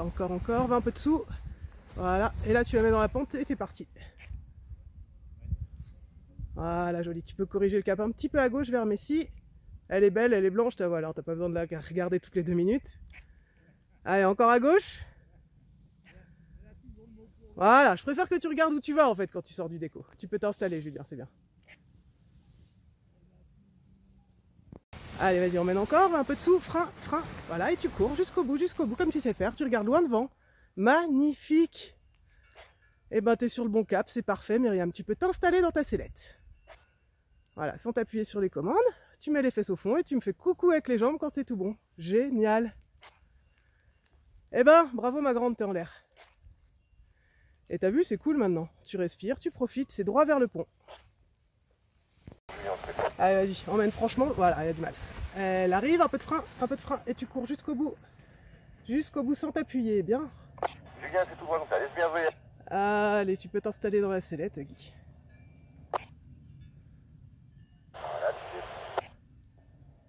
encore, va un peu dessous. Voilà, et là tu la mets dans la pente et t'es parti. Voilà, joli. Tu peux corriger le cap un petit peu à gauche vers Messi. Elle est belle, elle est blanche, voilà, t'as pas besoin de la regarder toutes les 2 minutes. Allez, encore à gauche. Voilà, je préfère que tu regardes où tu vas en fait quand tu sors du déco. Tu peux t'installer, Julien, c'est bien. Allez, vas-y, on mène encore, un peu dessous, frein. Voilà, et tu cours jusqu'au bout, comme tu sais faire. Tu regardes loin devant. Magnifique. Et ben, t'es sur le bon cap, c'est parfait, Myriam. Tu peux t'installer dans ta sellette. Voilà, sans t'appuyer sur les commandes. Tu mets les fesses au fond et tu me fais coucou avec les jambes quand c'est tout bon. Génial. Eh ben, bravo ma grande, t'es en l'air. Et t'as vu, c'est cool maintenant. Tu respires, tu profites, c'est droit vers le pont. Allez, vas-y, emmène franchement. Voilà, il y a du mal. Elle arrive, un peu de frein, et tu cours jusqu'au bout. Jusqu'au bout sans t'appuyer, bien. Julien, c'est tout droit comme ça, laisse bien venir. Allez, tu peux t'installer dans la sellette, Guy.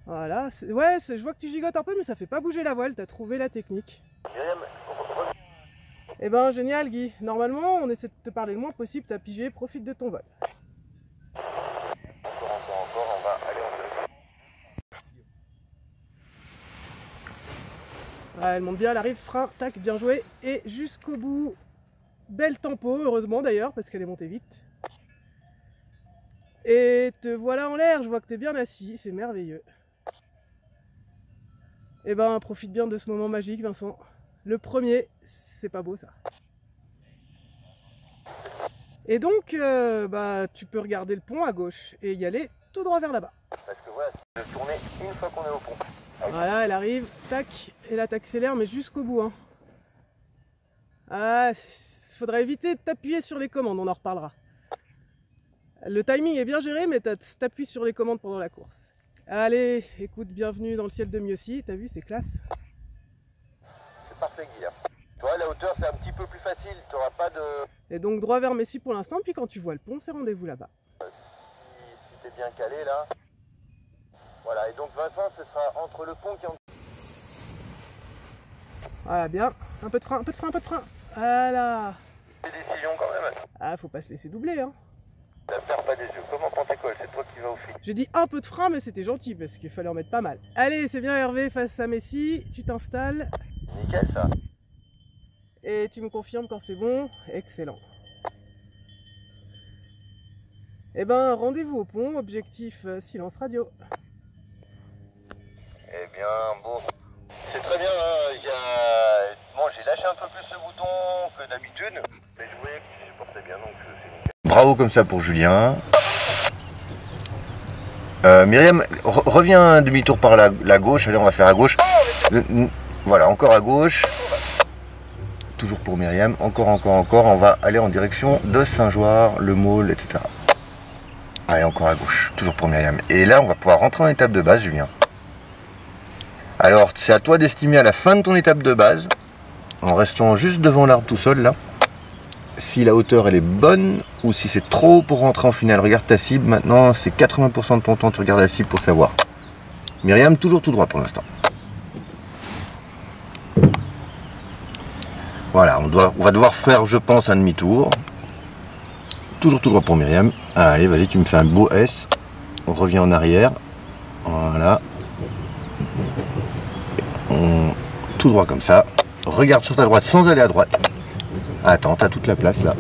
Voilà, ouais, je vois que tu gigotes un peu, mais ça fait pas bouger la voile, t'as trouvé la technique. Myriam, Eh ben, génial, Guy. Normalement, on essaie de te parler le moins possible, t'as pigé, profite de ton vol. Encore, on va aller en deux. Ouais, elle monte bien, elle arrive, frein, tac, bien joué, et jusqu'au bout. Belle tempo, heureusement d'ailleurs, parce qu'elle est montée vite. Et te voilà en l'air, je vois que t'es bien assis, c'est merveilleux. Eh ben, profite bien de ce moment magique, Vincent. Le premier, c'est pas beau ça. Et donc, bah, tu peux regarder le pont à gauche et y aller tout droit vers là-bas. Parce que voilà, c'est de tourner une fois qu'on est au pont. Voilà, elle arrive, tac, et là t'accélères, mais jusqu'au bout. Hein. Ah, faudrait éviter de t'appuyer sur les commandes, on en reparlera. Le timing est bien géré, mais t'appuies sur les commandes pendant la course. Allez, écoute, bienvenue dans le ciel de Miossi, t'as vu, c'est classe. C'est parfait, Guy. Toi, la hauteur, c'est un petit peu plus facile, tu n'auras pas de... Et donc droit vers Messi pour l'instant, puis quand tu vois le pont, c'est rendez-vous là-bas. Si t'es bien calé, là... Voilà, et donc Vincent, ce sera entre le pont qui est en... Voilà, bien. Un peu de frein. Voilà. Des décisions quand même. Ah, faut pas se laisser doubler, hein. Ne perds pas des yeux. Comment prend tes cols? C'est toi qui vas au fil. J'ai dit un peu de frein, mais c'était gentil, parce qu'il fallait en mettre pas mal. Allez, c'est bien Hervé, face à Messi. Tu t'installes. Nickel, ça. Et tu me confirmes quand c'est bon. Excellent. Eh ben, rendez-vous au pont. Objectif silence radio. Eh bien, bon... C'est très bien, hein. Bon, j'ai lâché un peu plus le bouton que d'habitude. Mais je voyais que tu supportais bien, donc c'est nickel. Bravo comme ça pour Julien. Myriam, reviens demi-tour par la gauche. Allez, on va faire à gauche. Voilà, encore à gauche. Toujours pour Myriam. Encore. On va aller en direction de Saint-Joire, le Maule, etc. Allez, encore à gauche. Toujours pour Myriam. Et là, on va pouvoir rentrer en étape de base, Julien. Alors, c'est à toi d'estimer à la fin de ton étape de base, en restant juste devant l'arbre tout seul, là, si la hauteur elle est bonne ou si c'est trop haut pour rentrer en finale. Regarde ta cible, maintenant c'est 80% de ton temps, tu regardes la cible pour savoir. Myriam, toujours tout droit pour l'instant. Voilà, on va devoir faire, je pense, un demi-tour. Toujours tout droit pour Myriam. Allez, vas-y, tu me fais un beau S. On revient en arrière. Voilà. Tout droit comme ça. Regarde sur ta droite sans aller à droite. Attends, t'as toute la place là.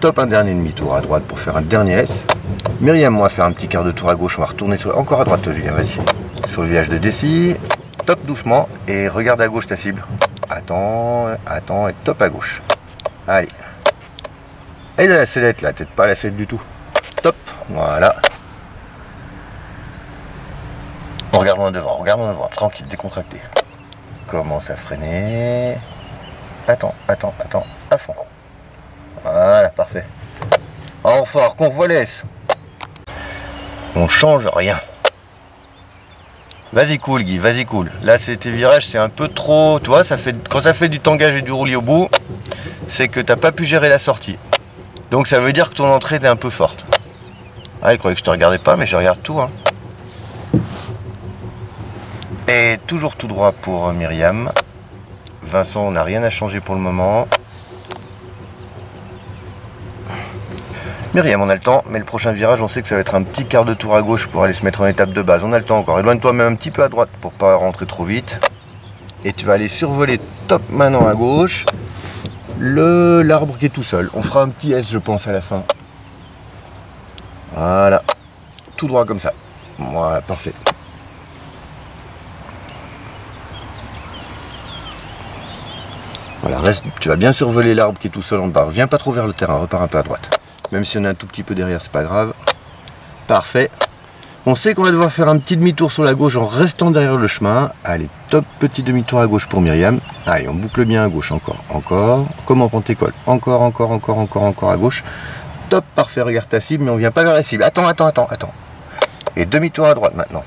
Top, un dernier demi-tour à droite pour faire un dernier S. Myriam, moi, faire un petit quart de tour à gauche. On va retourner encore à droite, Julien, vas-y. Sur le village de Dessy. Top doucement et regarde à gauche ta cible. Attends, et top à gauche. Allez. Et de la sellette là, peut-être pas la sellette du tout. Top, voilà. On regarde loin devant, tranquille, décontracté. Commence à freiner. Attends, à fond. Voilà, parfait. Or fort, qu'on voit laisse. On change rien. Vas-y cool Guy, vas-y cool. Là tes virages c'est un peu trop. Tu vois, quand ça fait du tangage et du roulis au bout, c'est que t'as pas pu gérer la sortie. Donc ça veut dire que ton entrée est un peu forte. Ah, il croyait que je te regardais pas, mais je regarde tout. Hein. Et toujours tout droit pour Myriam. Vincent, on n'a rien à changer pour le moment. Myriam, on a le temps, mais le prochain virage, on sait que ça va être un petit quart de tour à gauche pour aller se mettre en étape de base. On a le temps encore. Éloigne-toi même un petit peu à droite pour pas rentrer trop vite. Et tu vas aller survoler top maintenant à gauche l'arbre qui est tout seul. On fera un petit S, je pense, à la fin. Voilà. Tout droit comme ça. Voilà, parfait. Voilà, reste, tu vas bien survoler l'arbre qui est tout seul en bas. Viens pas trop vers le terrain, repars un peu à droite. Même si on a un tout petit peu derrière, c'est pas grave. Parfait. On sait qu'on va devoir faire un petit demi-tour sur la gauche en restant derrière le chemin. Allez, top, petit demi-tour à gauche pour Myriam. Allez, on boucle bien à gauche, encore. Comment prendre tes cols? Encore à gauche. Top, parfait, regarde ta cible, mais on vient pas vers la cible. Attends. Et demi-tour à droite maintenant.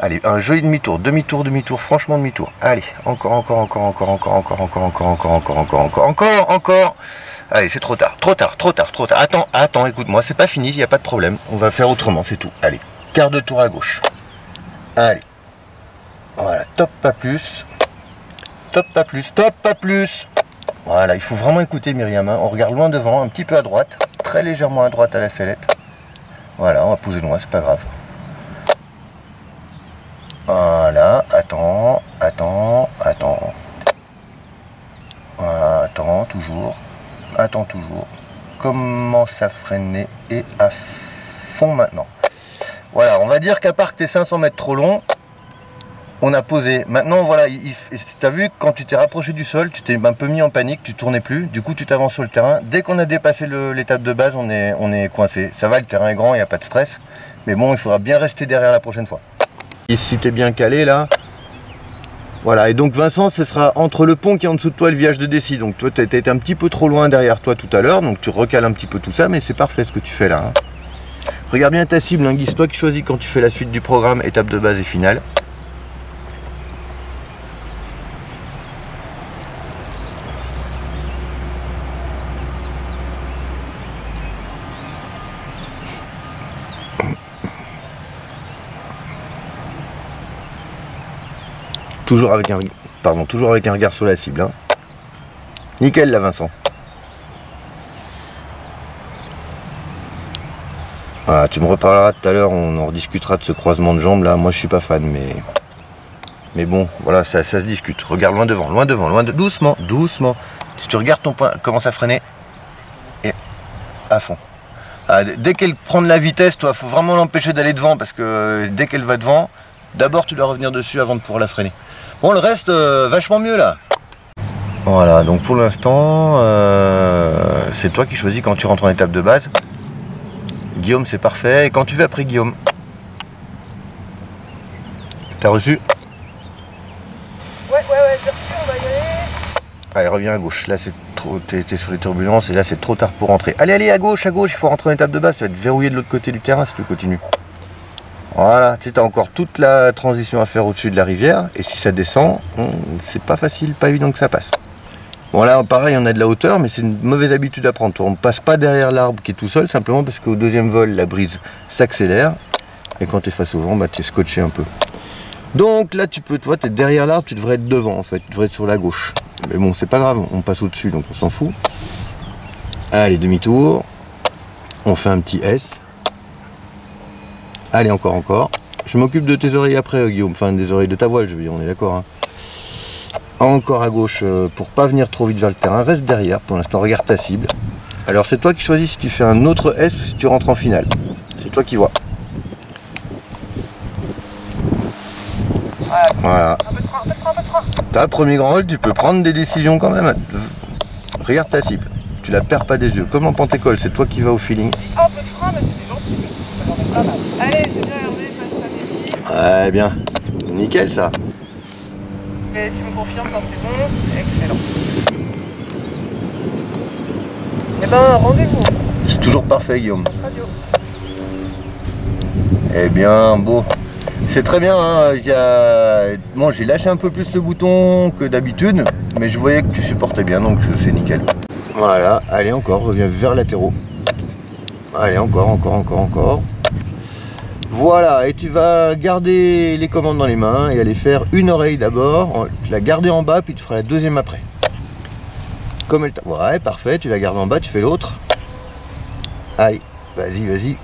Allez, un joli demi-tour, franchement demi-tour. Allez, encore. Allez, c'est trop tard. Attends, écoute-moi, c'est pas fini, il n'y a pas de problème. On va faire autrement, c'est tout. Allez, quart de tour à gauche. Allez. Voilà, top, pas plus. Voilà, il faut vraiment écouter Myriam. Hein. On regarde loin devant, un petit peu à droite. Très légèrement à droite à la sellette. Voilà, on va poser loin, c'est pas grave. Voilà, attends. Attends toujours. Commence à freiner et à fond maintenant. Voilà, on va dire qu'à part que tes 500 mètres trop longs, on a posé. Maintenant, voilà, tu as vu, quand tu t'es rapproché du sol, tu t'es un peu mis en panique, tu tournais plus. Du coup, tu t'avances sur le terrain. Dès qu'on a dépassé l'étape de base, on est coincé. Ça va, le terrain est grand, il n'y a pas de stress. Mais bon, il faudra bien rester derrière la prochaine fois. Et si tu es bien calé là, voilà. Et donc Vincent, ce sera entre le pont qui est en dessous de toi et le village de Dessy. Donc toi, tu as été un petit peu trop loin derrière toi tout à l'heure. Donc tu recales un petit peu tout ça, mais c'est parfait ce que tu fais là. Hein. Regarde bien ta cible, hein, Guy, c'est toi qui choisis quand tu fais la suite du programme, étape de base et finale. Toujours avec un regard sur la cible. Hein. Nickel là, Vincent. Voilà, tu me reparleras tout à l'heure, on en rediscutera de ce croisement de jambes là. Moi je suis pas fan, mais bon, voilà, ça se discute. Regarde loin devant, doucement. Si tu regardes ton point, commence à freiner et à fond. Ah, dès qu'elle prend de la vitesse, toi, faut vraiment l'empêcher d'aller devant parce que dès qu'elle va devant, d'abord tu dois revenir dessus avant de pouvoir la freiner. Bon, le reste, vachement mieux là. Voilà, donc pour l'instant, c'est toi qui choisis quand tu rentres en étape de base. Guillaume, c'est parfait. Et quand tu veux après Guillaume? T'as reçu? Ouais, j'ai reçu, on va y aller. Allez, reviens à gauche. Là, c'est trop. T'es sur les turbulences et là, c'est trop tard pour rentrer. Allez, à gauche, il faut rentrer en étape de base. Tu vas être verrouillé de l'autre côté du terrain si tu continues. Voilà, tu as encore toute la transition à faire au-dessus de la rivière. Et si ça descend, c'est pas facile, pas évident que ça passe. Bon là, pareil, on a de la hauteur, mais c'est une mauvaise habitude à prendre. On ne passe pas derrière l'arbre qui est tout seul, simplement parce qu'au deuxième vol, la brise s'accélère. Et quand tu es face au vent, bah, tu es scotché un peu. Donc là, tu es derrière l'arbre, tu devrais être devant en fait. Tu devrais être sur la gauche. Mais bon, c'est pas grave, on passe au-dessus, donc on s'en fout. Allez, demi-tour. On fait un petit S. Allez, encore. Je m'occupe de tes oreilles après, Guillaume. Enfin, des oreilles de ta voile, je veux dire, on est d'accord. Hein. Encore à gauche pour pas venir trop vite vers le terrain. Reste derrière, pour l'instant, regarde ta cible. Alors, c'est toi qui choisis si tu fais un autre S ou si tu rentres en finale. C'est toi qui vois. Voilà. T'as premier grand rôle, tu peux prendre des décisions quand même. Regarde ta cible. Tu la perds pas des yeux. Comme en Pentecôte, c'est toi qui vas au feeling. Un peu de frein, mais c'est gentil. Pas mal. Allez, c'est bien, Hervé, passe ta Ouais, bien. Nickel, ça. Et tu me confirmes quand c'est bon. Excellent. Eh ben, rendez-vous. C'est toujours parfait, Guillaume. Radio. Eh bien, bon. C'est très bien, hein. Bon, j'ai lâché un peu plus le bouton que d'habitude, mais je voyais que tu supportais bien, donc c'est nickel. Voilà, allez encore, reviens vers latéraux. Allez, encore. Voilà, et tu vas garder les commandes dans les mains et aller faire une oreille d'abord, tu la garder en bas, puis tu feras la deuxième après. Comme elle t'a... Ouais, parfait, tu la gardes en bas, tu fais l'autre. Allez, vas-y, vas-y.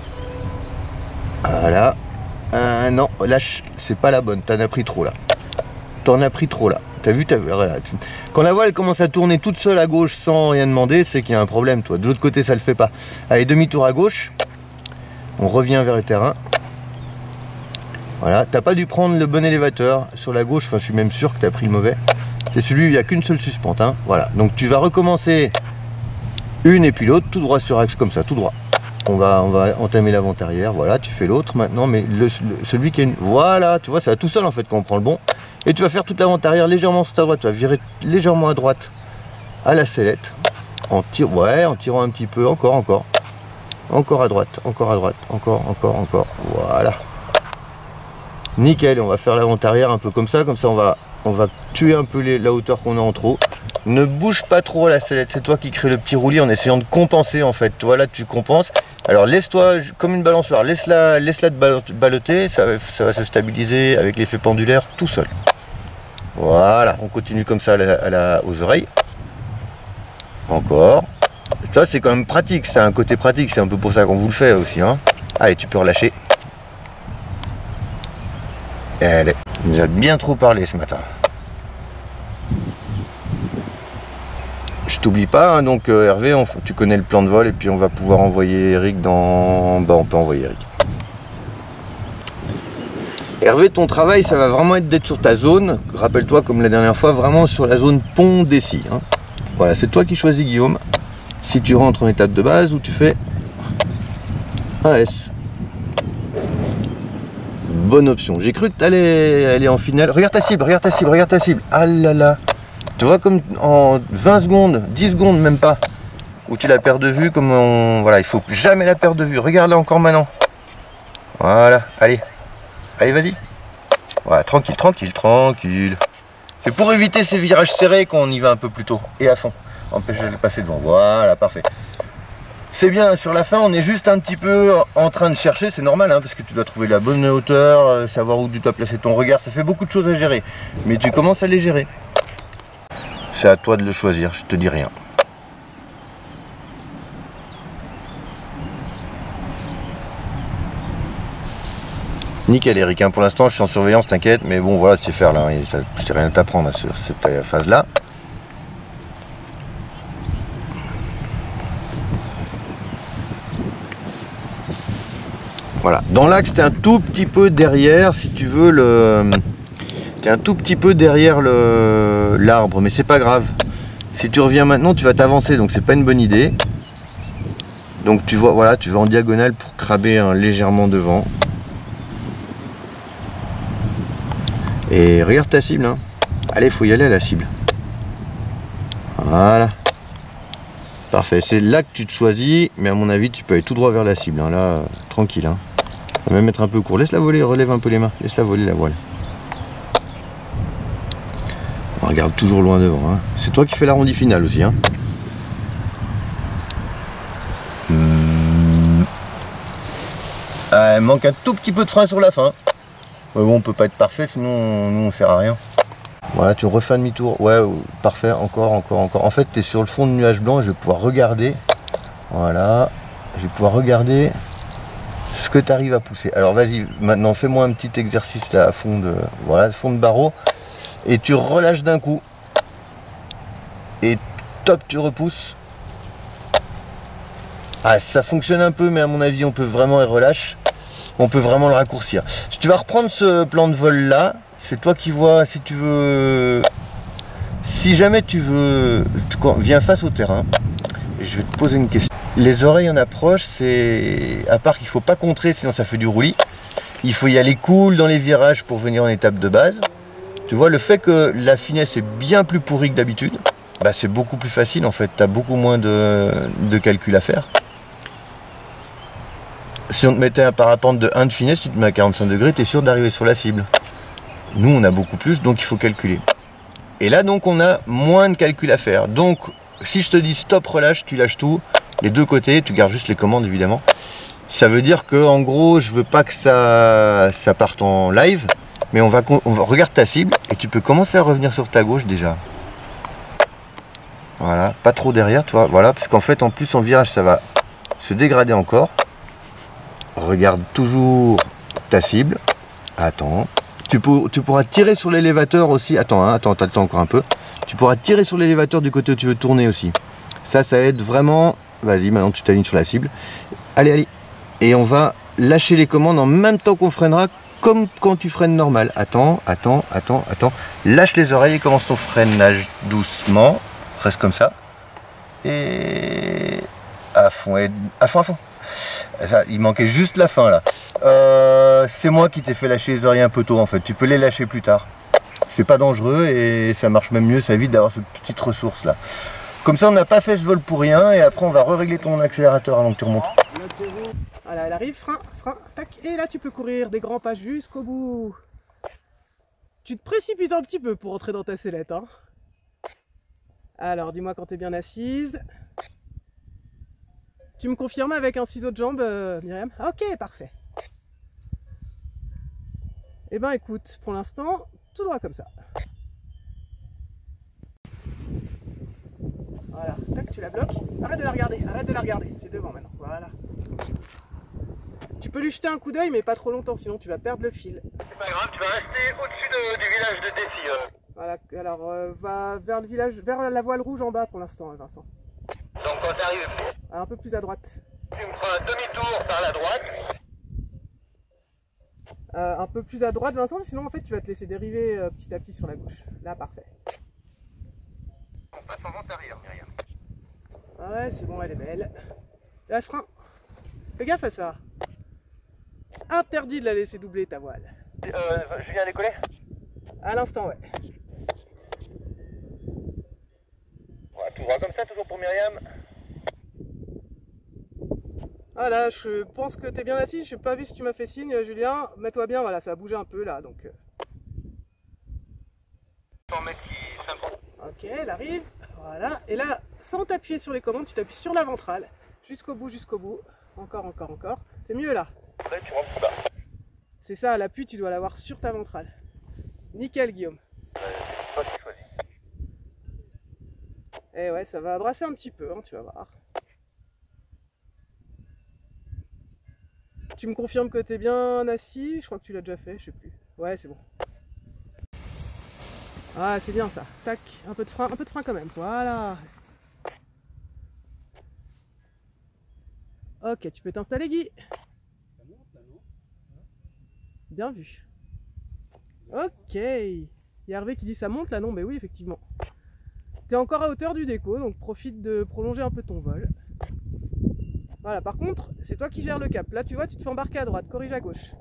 Voilà. Non, lâche, c'est pas la bonne, t'en as pris trop là. T'en as pris trop là. T'as vu, voilà. Quand la voile commence à tourner toute seule à gauche sans rien demander, c'est qu'il y a un problème, toi. De l'autre côté, ça le fait pas. Allez, demi-tour à gauche. On revient vers le terrain. Voilà, t'as pas dû prendre le bon élévateur sur la gauche, enfin je suis même sûr que tu as pris le mauvais. C'est celui où il n'y a qu'une seule suspente, hein. Voilà, donc tu vas recommencer une et puis l'autre, tout droit sur axe comme ça, tout droit. On va entamer l'avant-arrière, voilà, tu fais l'autre maintenant, mais celui qui est une... Voilà, tu vois, ça va tout seul en fait quand on prend le bon. Et tu vas faire toute l'avant-arrière légèrement sur ta droite, tu vas virer légèrement à droite à la sellette, en tirant un petit peu, encore à droite, encore, voilà. Nickel, on va faire l'avant-arrière un peu comme ça on va tuer un peu la hauteur qu'on a en trop. Ne bouge pas trop la sellette, c'est toi qui crée le petit roulis en essayant de compenser en fait. Toi là tu compenses. Alors laisse-toi comme une balançoire, laisse-la te ballotter, ça va se stabiliser avec l'effet pendulaire tout seul. Voilà, on continue comme ça aux oreilles. Encore. Ça c'est quand même pratique, c'est un côté pratique, c'est un peu pour ça qu'on vous le fait aussi, hein. Allez, tu peux relâcher. Allez, il nous a bien trop parlé ce matin. Je t'oublie pas, hein, donc Hervé, tu connais le plan de vol et puis on va pouvoir envoyer Eric dans... Bah on peut envoyer Eric. Hervé, ton travail, ça va vraiment être d'être sur ta zone. Rappelle-toi, comme la dernière fois, vraiment sur la zone pont-Dessy. Hein. Voilà, c'est toi qui choisis, Guillaume. Si tu rentres en étape de base ou tu fais un S. Bonne option. J'ai cru que tu allais aller en finale. Regarde ta cible, regarde ta cible, regarde ta cible. Ah là là. Tu vois comme en 20 secondes, 10 secondes même pas, où tu la perds de vue, comme on... Voilà, il faut jamais la perdre de vue. Regarde-la encore maintenant. Voilà, allez. Allez, vas-y. Voilà, tranquille, tranquille, tranquille. C'est pour éviter ces virages serrés qu'on y va un peu plus tôt et à fond. Empêche de les passer devant. Voilà, parfait. C'est bien, sur la fin, on est juste un petit peu en train de chercher, c'est normal, hein, parce que tu dois trouver la bonne hauteur, savoir où tu dois placer ton regard, ça fait beaucoup de choses à gérer. Mais tu commences à les gérer. C'est à toi de le choisir, je te dis rien. Nickel Eric, hein, pour l'instant je suis en surveillance, t'inquiète, mais bon voilà, tu sais faire là, je sais rien à t'apprendre sur cette phase là. Voilà, dans l'axe t'es un tout petit peu derrière, si tu veux, t'es un tout petit peu derrière l'arbre, mais c'est pas grave. Si tu reviens maintenant, tu vas t'avancer, donc c'est pas une bonne idée. Donc tu vois, voilà, tu vas en diagonale pour craber légèrement devant. Et regarde ta cible, hein. Allez, faut y aller à la cible. Voilà. Parfait, c'est là que tu te choisis, mais à mon avis, tu peux aller tout droit vers la cible, hein. Là, tranquille, hein. On va même mettre un peu court. Laisse-la voler, relève un peu les mains. Laisse-la voler la voile. On regarde toujours loin devant, hein. C'est toi qui fais l'arrondi final aussi, hein. Il manque un tout petit peu de frein sur la fin. Mais bon, on peut pas être parfait, sinon nous on sert à rien. Voilà, tu refais un demi-tour. Ouais, parfait, encore. En fait, tu es sur le fond de nuage blanc, je vais pouvoir regarder. Voilà, je vais pouvoir regarder ce que tu arrives à pousser. Alors vas-y, maintenant fais-moi un petit exercice là, à fond de, voilà, fond de barreau. Et tu relâches d'un coup. Et top, tu repousses. Ah, ça fonctionne un peu, mais à mon avis, on peut vraiment y relâcher. On peut vraiment le raccourcir. Si tu vas reprendre ce plan de vol là, c'est toi qui vois. Si tu veux, si jamais tu veux, viens face au terrain. Et je vais te poser une question. Les oreilles en approche, c'est, à part qu'il faut pas contrer, sinon ça fait du roulis. Il faut y aller cool dans les virages pour venir en étape de base. Tu vois, le fait que la finesse est bien plus pourrie que d'habitude, bah, c'est beaucoup plus facile en fait. Tu as beaucoup moins de calculs à faire. Si on te mettait un parapente de 1 de finesse, tu te mets à 45 degrés, tu es sûr d'arriver sur la cible. Nous, on a beaucoup plus, donc il faut calculer. Et là, donc, on a moins de calculs à faire. Donc, si je te dis stop, relâche, tu lâches tout, les deux côtés, tu gardes juste les commandes, évidemment. Ça veut dire que en gros, je veux pas que ça parte en live, mais on va regarde ta cible et tu peux commencer à revenir sur ta gauche déjà. Voilà, pas trop derrière toi, voilà, parce qu'en fait en plus en virage ça va se dégrader encore. Regarde toujours ta cible. Attends. Tu pourras tirer sur l'élévateur aussi. Attends, hein, attends encore un peu. Tu pourras tirer sur l'élévateur du côté où tu veux tourner aussi. Ça aide vraiment. Vas-y, maintenant tu t'alignes sur la cible. Allez, allez. Et on va lâcher les commandes en même temps qu'on freinera, comme quand tu freines normal. Attends. Lâche les oreilles et commence ton freinage doucement. Reste comme ça. Et à fond, à fond. Ça, il manquait juste la fin là. C'est moi qui t'ai fait lâcher les oreilles un peu tôt en fait. Tu peux les lâcher plus tard. C'est pas dangereux et ça marche même mieux, ça évite d'avoir cette petite ressource là. Comme ça on n'a pas fait ce vol pour rien et après on va régler ton accélérateur avant que tu remontes. Voilà, elle arrive, frein, tac, et là tu peux courir des grands pas jusqu'au bout. Tu te précipites un petit peu pour entrer dans ta sellette, hein. Alors dis-moi quand t'es bien assise. Tu me confirmes avec un ciseau de jambe, Myriam? Ok, parfait. Eh ben écoute, pour l'instant, tout droit comme ça. Voilà, tac, tu la bloques. Arrête de la regarder, c'est devant maintenant, voilà. Tu peux lui jeter un coup d'œil, mais pas trop longtemps, sinon tu vas perdre le fil. C'est pas grave, tu vas rester au-dessus du village de Défi. Voilà, alors va vers le village, vers la voile rouge en bas pour l'instant, Vincent. Donc quand tu arrives, un peu plus à droite. Tu me feras un demi-tour par la droite. Un peu plus à droite, Vincent, sinon en fait tu vas te laisser dériver petit à petit sur la gauche. Là, parfait. On passe en vente arrière, Myriam. Ouais, c'est bon, elle est belle. Là, frein. Fais gaffe à ça. Interdit de la laisser doubler ta voile. Julien a décollé? À l'instant, ouais. Voilà, tout droit comme ça, toujours pour Myriam. Ah là, je pense que t'es bien assis, je n'ai pas vu si tu m'as fait signe, Julien. Mets-toi bien, voilà, ça a bougé un peu là, donc... 100 mètres qui s'imprend. Ok, elle arrive, voilà. Et là, sans t'appuyer sur les commandes, tu t'appuies sur la ventrale. Jusqu'au bout. Encore. C'est mieux là. Après, tu rentres bas. C'est ça, l'appui, tu dois l'avoir sur ta ventrale. Nickel, Guillaume. C'est toi qui choisis. Eh ouais, ça va brasser un petit peu, hein, tu vas voir. Tu me confirmes que t'es bien assis? Je crois que tu l'as déjà fait, je sais plus. Ouais, c'est bon. Ah, c'est bien ça. Tac, un peu de frein quand même. Voilà. Ok, tu peux t'installer, Guy. Bien vu. Ok. Il y a Hervé qui dit ça monte là, non? Mais oui, effectivement. T'es encore à hauteur du déco, donc profite de prolonger un peu ton vol. Voilà, par contre, c'est toi qui gères le cap. Là, tu vois, tu te fais embarquer à droite, corrige à gauche.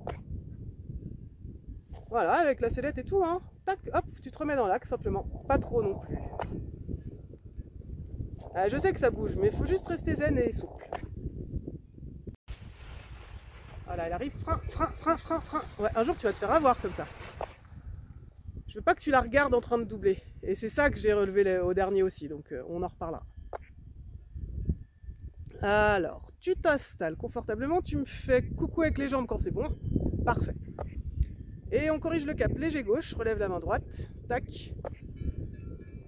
Voilà, avec la sellette et tout, hein. Tac, hop, tu te remets dans l'axe, simplement. Pas trop non plus. Je sais que ça bouge, mais il faut juste rester zen et souple. Voilà, elle arrive, frein. Ouais, un jour, tu vas te faire avoir comme ça. Je veux pas que tu la regardes en train de doubler. Et c'est ça que j'ai relevé au dernier aussi, donc on en reparlera. Alors, tu t'installes confortablement, tu me fais coucou avec les jambes quand c'est bon. Parfait. Et on corrige le cap, léger gauche, relève la main droite. Tac.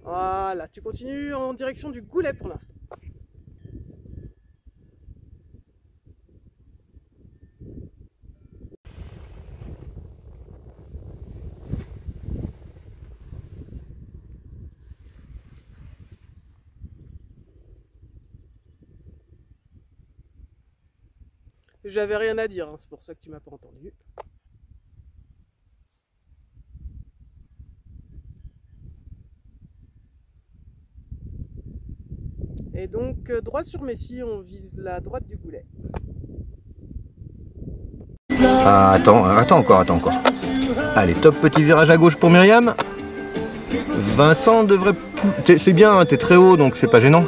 Voilà, tu continues en direction du goulet pour l'instant. J'avais rien à dire, hein, c'est pour ça que tu m'as pas entendu. Et donc, droit sur Messi, on vise la droite du goulet. Ah, attends encore. Allez, top petit virage à gauche pour Myriam. Vincent devrait... C'est bien, hein, t'es très haut, donc c'est pas gênant.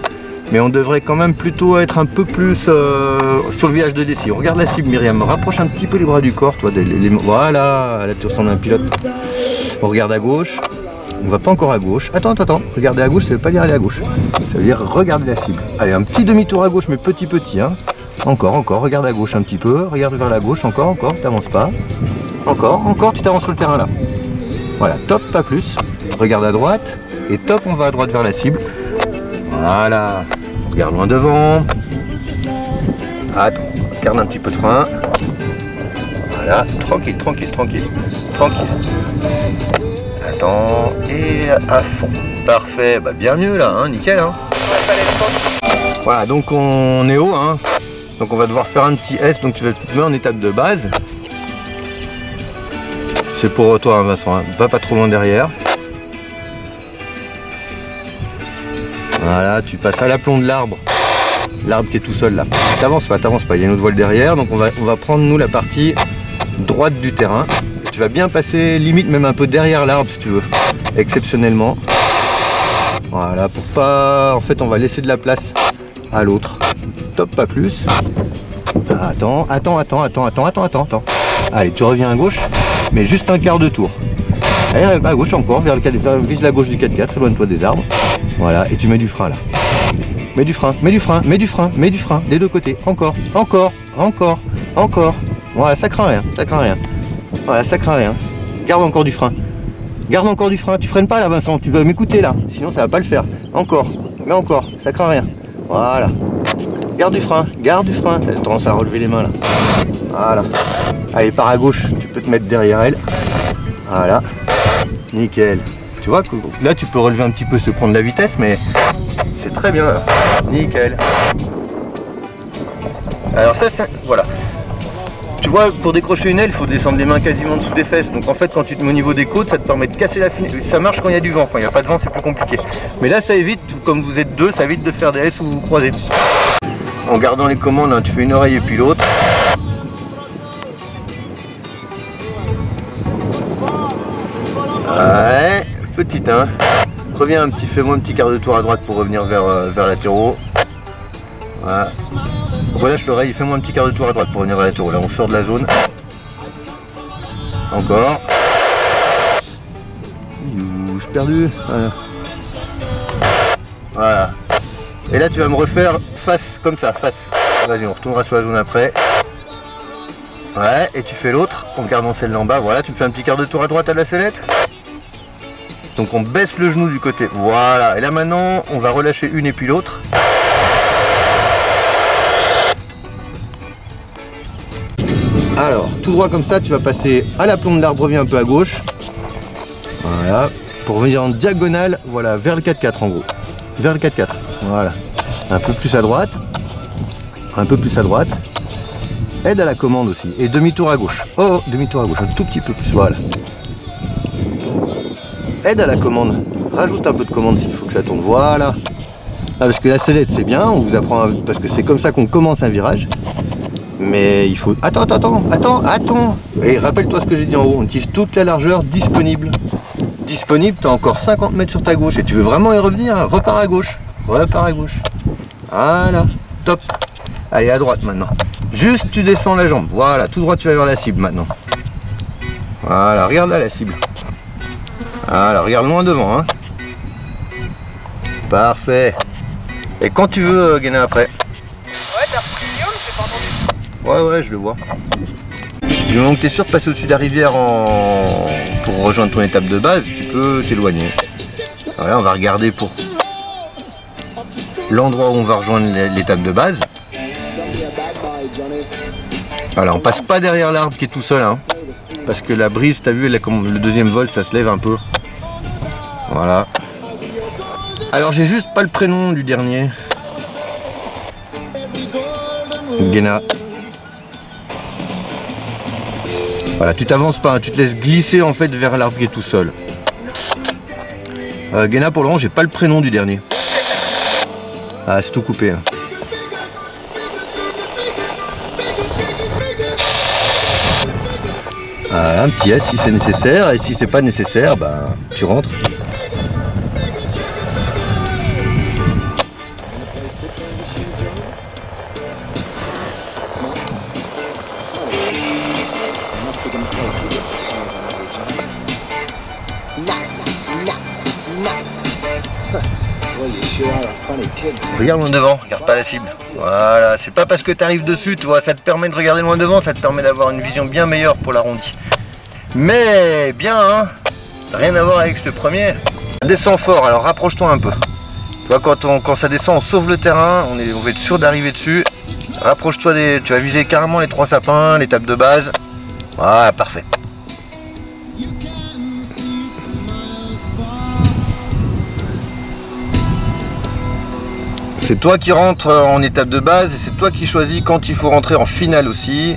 Mais on devrait quand même plutôt être un peu plus sur le village de Défi. On regarde la cible, Myriam. Rapproche un petit peu les bras du corps, toi. Voilà, là tu ressembles à un pilote. On regarde à gauche. On va pas encore à gauche. Attends. Regarder à gauche, ça veut pas dire aller à gauche. Ça veut dire regarder la cible. Allez, un petit demi-tour à gauche, mais petit, hein. Encore, encore, regarde à gauche un petit peu, regarde vers la gauche, encore, t'avances pas. Encore, tu t'avances sur le terrain là. Voilà, top, pas plus. Regarde à droite, et top, on va à droite vers la cible. Voilà, regarde loin devant. Attends, garde un petit peu de frein. Voilà, tranquille. Attends, et à fond. Parfait, bah bien mieux là, hein, nickel. Hein. Voilà, donc on est haut, hein. Donc on va devoir faire un petit S, donc tu vas te mettre en étape de base. C'est pour toi, hein, Vincent, hein. Pas trop loin derrière. Voilà, tu passes à l'aplomb de l'arbre. L'arbre qui est tout seul là. T'avances pas, il y a une autre voile derrière, donc on va prendre nous la partie droite du terrain. Tu vas bien passer limite même un peu derrière l'arbre si tu veux, exceptionnellement. Voilà, pour pas... En fait on va laisser de la place à l'autre. Top, pas plus. Attends. Allez, tu reviens à gauche, mais juste un quart de tour. Allez, à gauche encore, vise la gauche du 4x4, éloigne-toi des arbres. Voilà, et tu mets du frein là. Mets du frein, des deux côtés. Encore. Voilà, ça craint rien. Voilà, ça craint rien. Garde encore du frein. Tu freines pas là, Vincent, tu vas m'écouter là, sinon ça va pas le faire. Encore, ça craint rien. Voilà. Garde du frein. T'as tendance à relever les mains là. Voilà. Allez, pars à gauche, tu peux te mettre derrière elle. Voilà. Nickel. Tu vois que là tu peux relever un petit peu, se prendre la vitesse, mais c'est très bien là. Nickel. Alors ça, voilà. Tu vois, pour décrocher une aile, il faut descendre les mains quasiment en dessous des fesses. Donc en fait, quand tu te mets au niveau des côtes, ça te permet de casser la finesse. Ça marche quand il y a du vent. Quand il n'y a pas de vent, c'est plus compliqué. Mais là, ça évite, comme vous êtes deux, ça évite de faire des S où vous vous croisez. En gardant les commandes, hein, tu fais une oreille et puis l'autre. Ouais, petite, hein. Reviens fais-moi un petit quart de tour à droite pour revenir vers latéraux. Voilà. Relâche l'oreille, fais-moi un petit quart de tour à droite pour revenir vers latéraux. Là, on sort de la zone. Encore. Je suis perdu. Voilà. Et là, tu vas me refaire face, comme ça, face. Vas-y, on retournera sur la zone après. Ouais, et tu fais l'autre en gardant celle-là en bas. Voilà, tu me fais un petit quart de tour à droite à la sellette. Donc on baisse le genou du côté. Voilà. Et là maintenant, on va relâcher une et puis l'autre. Alors, tout droit comme ça, tu vas passer à l'aplomb de l'arbre, reviens un peu à gauche. Voilà. Pour venir en diagonale, voilà, vers le 4x4 en gros. Vers le 4x4. Voilà. Un peu plus à droite. Aide à la commande aussi. Et demi-tour à gauche. Oh, demi-tour à gauche, un tout petit peu plus. Voilà. Aide à la commande. Rajoute un peu de commande s'il faut que ça tourne. Voilà. Ah, parce que la sellette c'est bien, on vous apprend parce que c'est comme ça qu'on commence un virage. Mais il faut... Attends. Et rappelle-toi ce que j'ai dit en haut. On utilise toute la largeur disponible. Disponible, tu as encore 50 mètres sur ta gauche. Et tu veux vraiment y revenir, hein, repars à gauche. Voilà. Top. Allez, à droite maintenant. Juste tu descends la jambe. Voilà, tout droit tu vas vers la cible maintenant. Voilà, regarde là la cible. Voilà, regarde loin devant. Hein. Parfait. Et quand tu veux, Guéna, après. Ouais, t'as repris Guillaume, j'ai pas entendu. Ouais, je le vois. Du moment que tu es sûr de passer au-dessus de la rivière pour rejoindre ton étape de base, tu peux t'éloigner. Voilà, on va regarder pour l'endroit où on va rejoindre l'étape de base. Voilà, on passe pas derrière l'arbre qui est tout seul, hein, parce que la brise, t'as vu, le deuxième vol, ça se lève un peu. Voilà. Alors j'ai juste pas le prénom du dernier. Guéna. Voilà, tu t'avances pas, hein, tu te laisses glisser en fait vers l'arbre qui est tout seul. Guéna, pour le moment, j'ai pas le prénom du dernier. Ah, c'est tout coupé. Hein. Voilà, un petit S si c'est nécessaire, et si c'est pas nécessaire, bah, tu rentres. Regarde loin devant, regarde pas la cible. Voilà, c'est pas parce que tu arrives dessus, tu vois, ça te permet de regarder loin devant, ça te permet d'avoir une vision bien meilleure pour l'arrondi. Mais bien, hein, rien à voir avec ce premier. Ça descend fort, alors rapproche-toi un peu. Tu vois, quand ça descend, on sauve le terrain, on va être sûr d'arriver dessus. Rapproche-toi tu vas viser carrément les 3 sapins, l'étape de base. Voilà, parfait. C'est toi qui rentres en étape de base et c'est toi qui choisis quand il faut rentrer en finale aussi.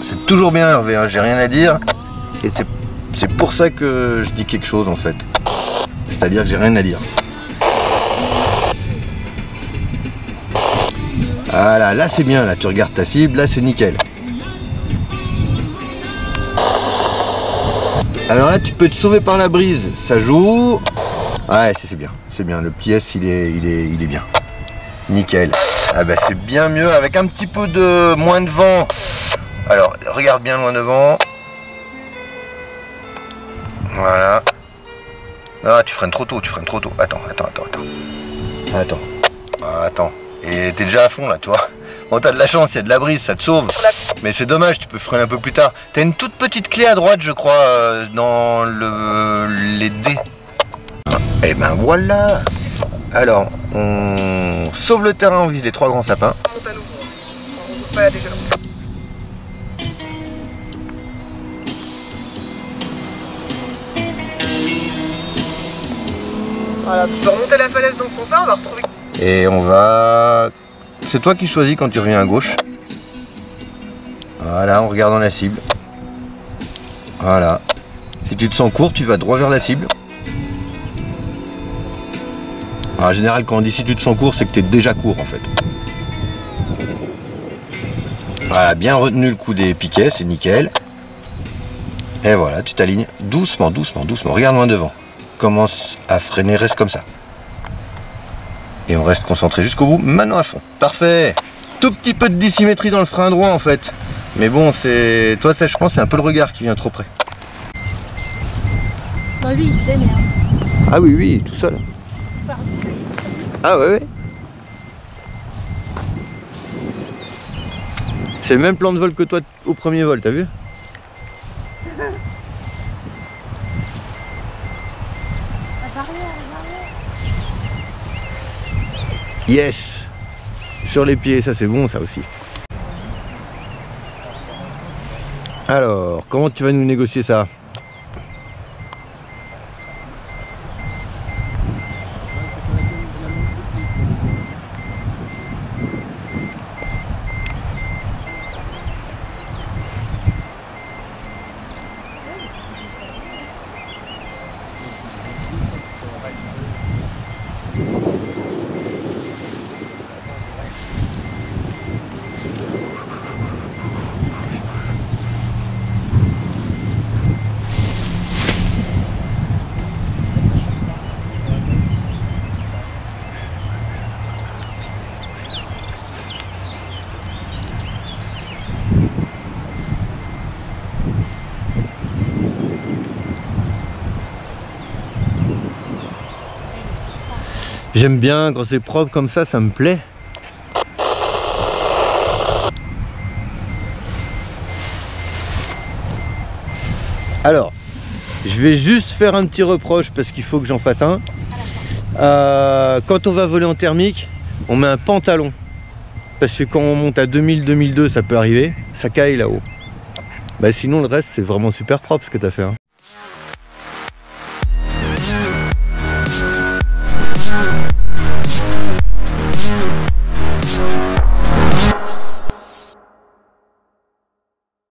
C'est toujours bien Hervé, hein, j'ai rien à dire. Et c'est pour ça que je dis quelque chose en fait. C'est-à-dire que j'ai rien à dire. Voilà, là c'est bien, là tu regardes ta cible, là c'est nickel. Alors là tu peux te sauver par la brise, ça joue. Ouais, c'est bien, le petit S il est bien. Nickel. Ah bah c'est bien mieux avec un petit peu de moins de vent. Alors regarde bien loin devant. Voilà. Ah tu freines trop tôt, Attends. Et t'es déjà à fond là, toi. Bon, t'as de la chance, il y a de la brise, ça te sauve. Mais c'est dommage, tu peux freiner un peu plus tard. T'as une toute petite clé à droite, je crois, dans les dés. Et ben voilà. Alors, on sauve le terrain, on vise les 3 grands sapins. Voilà, tu peux remonter la falaise dans son pain, on va retrouver. Et on va... C'est toi qui choisis quand tu reviens à gauche. Voilà, en regardant la cible. Voilà. Si tu te sens court, tu vas droit vers la cible. En général, quand on dit si tu te sens court, c'est que tu es déjà court en fait. Voilà, bien retenu le coup des piquets, c'est nickel. Et voilà, tu t'alignes doucement. Regarde loin devant. Commence à freiner, reste comme ça. Et on reste concentré jusqu'au bout, maintenant à fond. Parfait. Tout petit peu de dissymétrie dans le frein droit en fait. Mais bon, c'est... Toi, ça, je pense, c'est un peu le regard qui vient trop près. Bah lui, il se démerde. Ah oui, tout seul. Ah ouais. C'est le même plan de vol que toi au premier vol, t'as vu? Yes. Sur les pieds, ça c'est bon ça aussi. Alors, comment tu vas nous négocier ça? J'aime bien quand c'est propre comme ça me plaît. Alors, je vais juste faire un petit reproche parce qu'il faut que j'en fasse un. Quand on va voler en thermique, on met un pantalon. Parce que quand on monte à 2000, 2002, ça peut arriver, ça caille là-haut. Bah sinon le reste c'est vraiment super propre ce que tu as fait. Hein.